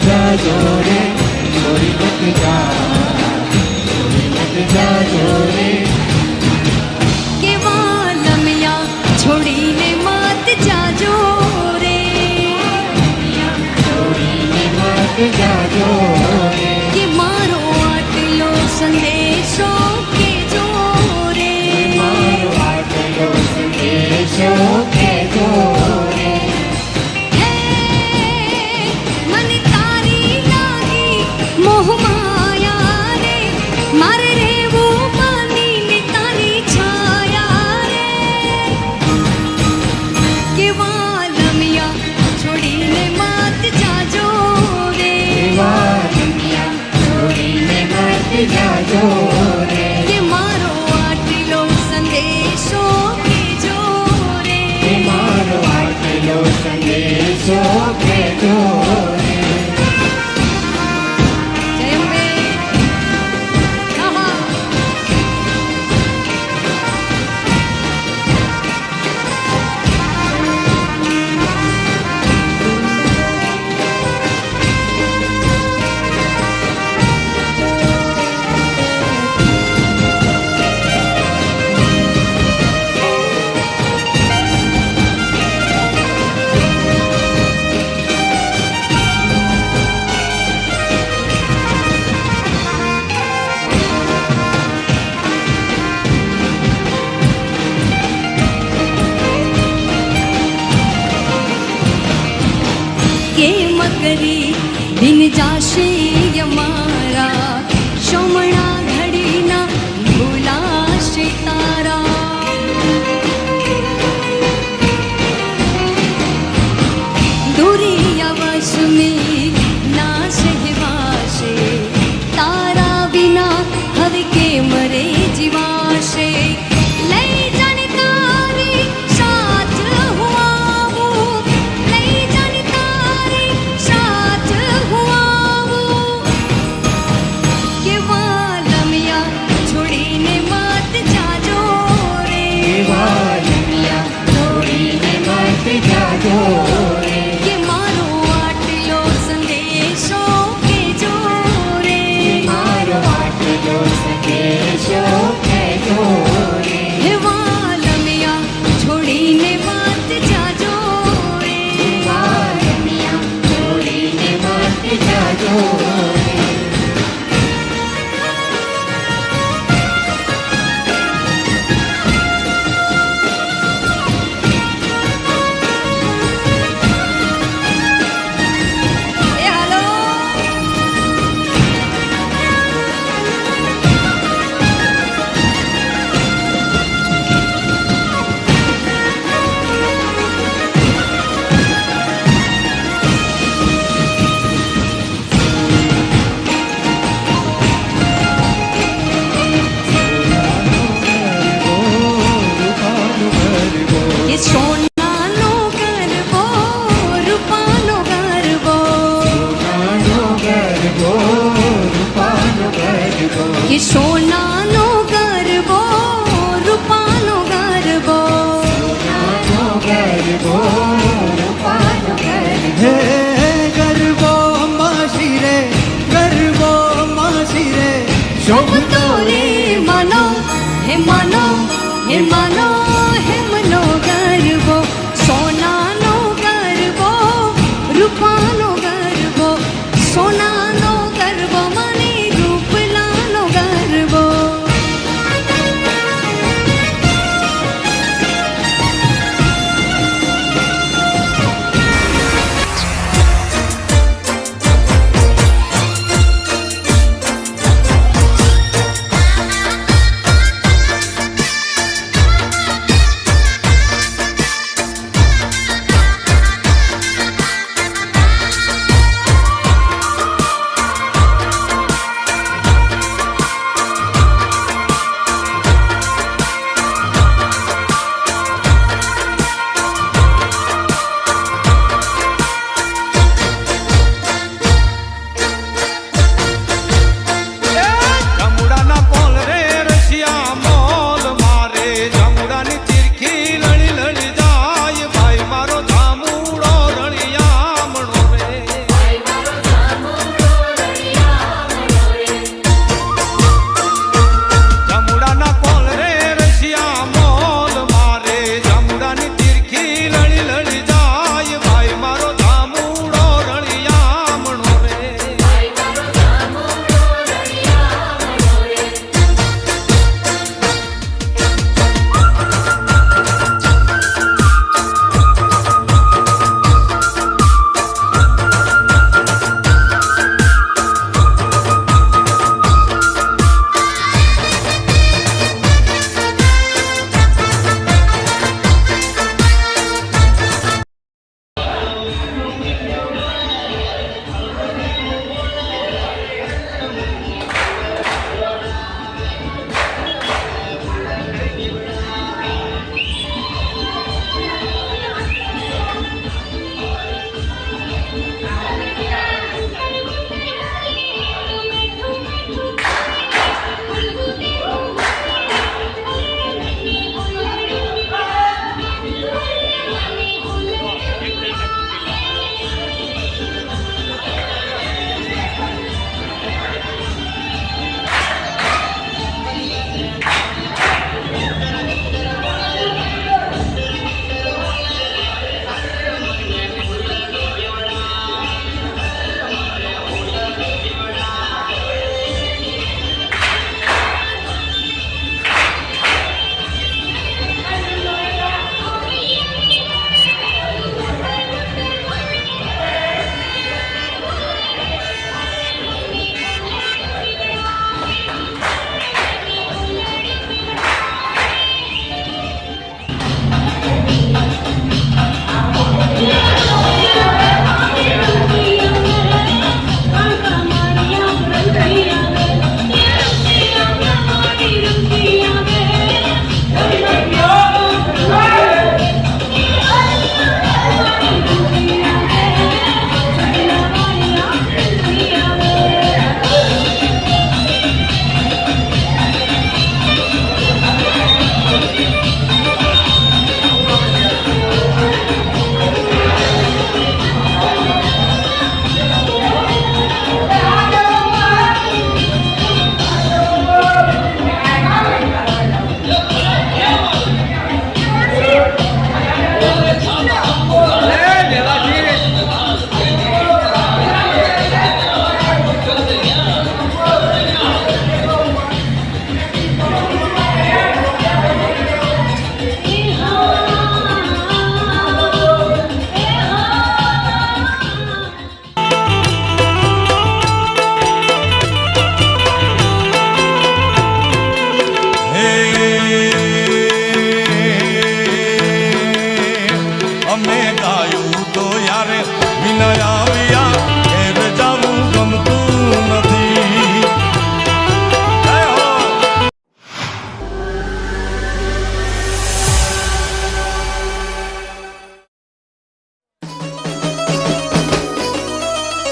जाजो रे छोड़ी मत जा, छोड़ी मत जाजो रे। के वालमिया छोड़ी ने मत जाजो रे, छोड़ी ने मत जाजो रे। के मारो आटलो संदेशो के जो रे, मारो आटलो संदेशो के जो रे। मन तारी लागी मोह माया रे, मारे रे वो पानी ने तारी छाया रे। के वालमिया छोड़ी ने मत जाजो रे, वालमिया छोड़ी ने मत जाजो रे। के मारो आटलो संदेशो के जो रे, मारो आटलो संदेशो के जो रे। जय अम्बे। आहा। के मकरी दिन जाशे यमारा, शोमणा घड़ी ना भूलाशे तारा। दूरी अवश में ना सहवाशे, तारा बिना हव के मरे जीवाशे। लई जाने तारी साथ हुआ वो, लई जाने तारी साथ हुआ वो। के वालमिया छोड़ी ने मत जाजो रे, वालमिया छोड़ी ने मत जाजो रे। के मारो आटलो संदेशो के जो रे, मारो आटलो संदेशो के जो रे। हे वालमिया छोड़ी ने मत जाजो रे, वालमिया छोड़ी ने मत जाजो रे। ए हालो। ये सोनानो गरबो रूपानो गरबो, सोनानो गरबो रूपानो गरबो। ये सोनानो गरबो रूपानो गरबो। सोनानो गरबो रूपानो गरबो। हे गरबो मासी रे, गरबो मासी रे, शोभ तो